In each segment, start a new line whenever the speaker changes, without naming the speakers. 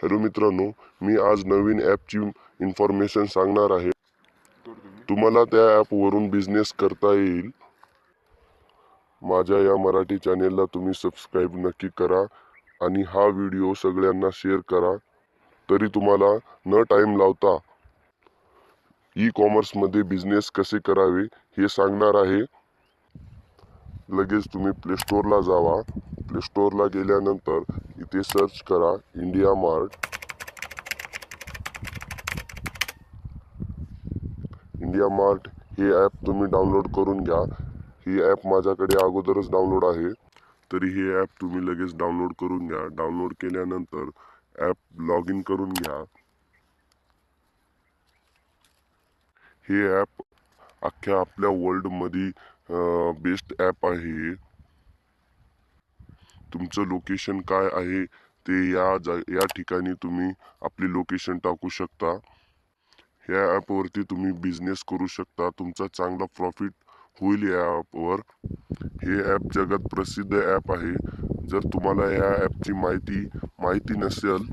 Hello मित्रांनो, मी आज नवीन ॲपची information सांगणार आहे. तुम्हाला त्या ॲपवरून बिझनेस करता येईल. माझ्या या मराठी चॅनेलला तुम्ही सबस्क्राईब नक्की करा आणि हा व्हिडिओ सगळ्यांना शेअर करा. तरी तुम्हाला न टाईम लावता ई कॉमर्समध्ये बिझनेस कसे करावे हे सांगणार आहे. लगेच तुम्ही प्ले स्टोअरला जावा. प्ले स्टोअरला गेल्यानंतर इथे सर्च करा इंडिया मार्ट. इंडिया मार्ट हे ॲप तुम्ही डाउनलोड करून घ्या. ही ॲप माझ्याकडे अगोदरच डाउनलोड आहे, तरी हे ॲप तुम्ही लगेच डाउनलोड करून घ्या. डाउनलोड केल्यानंतर ॲप लॉग इन करून घ्या. हे ॲप अख्ख्या आपल्या वर्ल्डमध्ये बेस्ट ॲप आहे. तुमचं लोकेशन काय आहे ते या ठिकाणी तुम्ही आपली लोकेशन टाकू शकता. ह्या ॲपवरती तुम्ही बिझनेस करू शकता. तुमचा चांगला प्रॉफिट होईल या ॲपवर. हे ॲप जगात प्रसिद्ध ॲप आहे. जर तुम्हाला ह्या ॲपची माहिती नसेल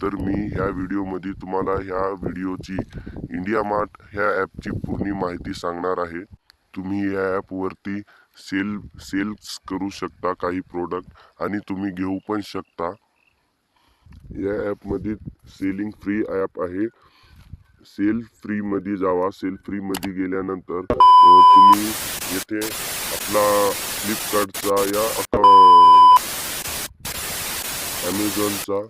तर मी ह्या व्हिडिओमध्ये तुम्हाला ह्या व्हिडिओची इंडिया मार्ट ह्या ॲपची पूर्ण माहिती सांगणार आहे. तुम्ही या ॲपवरती सेल्स करू शकता काही प्रोडक्ट आणि तुम्ही घेऊ पण शकता. या ॲपमध्ये सेलिंग फ्री ॲप आहे. सेल फ्री मध्ये जावा. सेल फ्री मध्ये गेल्यानंतर तुम्ही येथे आपला फ्लिपकार्टचा या ॲमेझॉनचा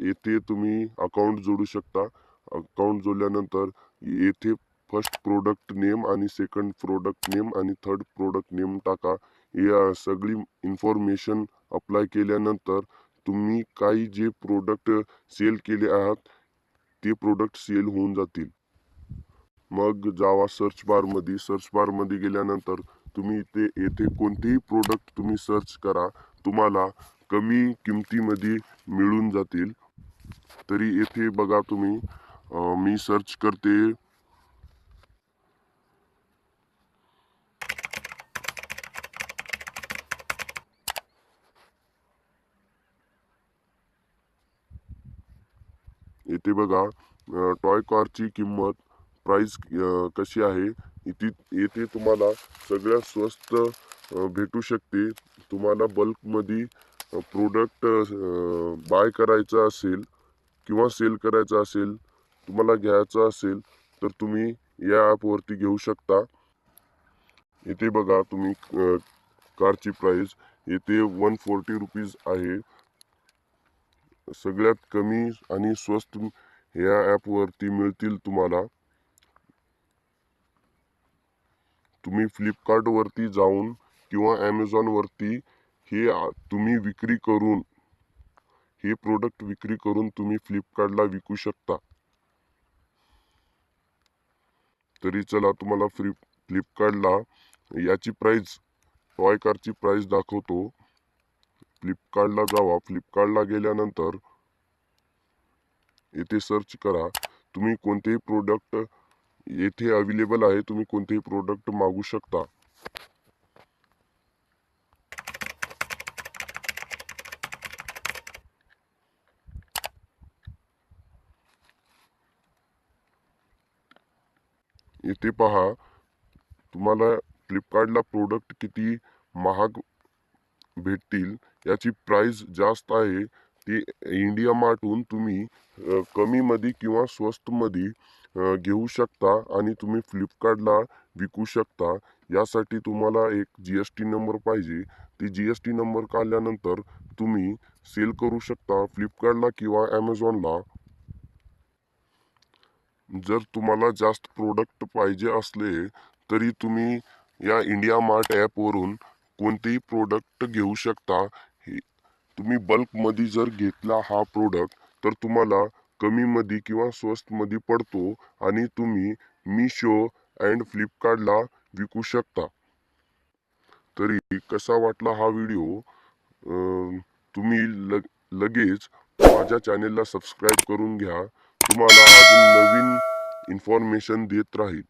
येथे तुम्ही अकाउंट जोडू शकता. अकाउंट जोडल्यानंतर येथे फर्स्ट प्रोडक्ट नेम आणि सेकंड प्रोडक्ट नेम आणि थर्ड प्रोडक्ट नेम टाका. या सगळी इन्फॉर्मेशन अप्लाय केल्यानंतर तुम्ही काही जे प्रोडक्ट सेल केले आहात ते प्रोडक्ट सेल होऊन जातील. मग जावा सर्च बारमध्ये. सर्च बारमध्ये गेल्यानंतर तुम्ही येथे कोणतेही प्रोडक्ट तुम्ही सर्च करा, तुम्हाला कमी किमतीमध्ये मिळून जातील. तरी येथे बघा तुम्ही, मी सर्च करते येथे बघा टॉय कारची किंमत प्राइस कशी आहे. येथे तुम्हाला सगळ्यात स्वस्त भेटू शकते. तुम्हाला बल्कमध्ये प्रोडक्ट बाय करायचं असेल किंवा सेल करायचं असेल, तुम्हाला घ्यायचं असेल तर तुम्ही या ॲपवरती घेऊ शकता. इथे बघा तुम्ही कारची प्राइस येथे 140 रुपीज आहे. सगळ्यात कमी आणि स्वस्त या ॲपवरती मिळतील तुम्हाला. तुम्ही फ्लिपकार्टवरती जाऊन किंवा ॲमेझॉनवरती तुम्ही हे प्रोडक्ट विक्री करून तुम्ही फ्लिपकार्टला विकू शकता. तरी चला तुम्हाला फ्लिपकार्टला याची प्राइस, टॉय कारची प्राइस दाखवतो. फ्लिपकार्टला जावा. फ्लिपकार्टला गेल्यानंतर येथे सर्च करा. तुम्ही कोणतेही प्रोडक्ट येथे अवेलेबल आहे, तुम्ही कोणतेही प्रोडक्ट मागू शकता. येथे पहा तुम्हाला फ्लिपकार्टला प्रोडक्ट किती महाग भेटतील. याची प्राइस जास्त आहे. ती इंडिया मार्टहून तुम्ही कमीमध्ये किंवा स्वस्तमध्ये घेऊ शकता आणि तुम्ही फ्लिपकार्टला विकू शकता. यासाठी तुम्हाला एक GST नंबर पाहिजे. ती GST नंबर काढल्यानंतर तुम्ही सेल करू शकता फ्लिपकार्टला किंवा ॲमेझॉनला. जर तुम्हाला जास्त प्रोडक्ट पाहिजे असले तरी तुम्ही या इंडिया मार्ट ॲपवरून कोणतेही प्रोडक्ट घेऊ शकता. तुम्ही बल्कमध्ये जर घेतला हा प्रोडक्ट तर तुम्हाला कमीमध्ये किंवा स्वस्तमध्ये पडतो आणि तुम्ही मिशो अँड फ्लिपकार्टला विकू शकता. तरी कसा वाटला हा व्हिडिओ? तुम्ही लगेच माझ्या चॅनेलला सबस्क्राईब करून घ्या. तुम्हाला अजून नवीन इन्फॉर्मेशन देत राहील.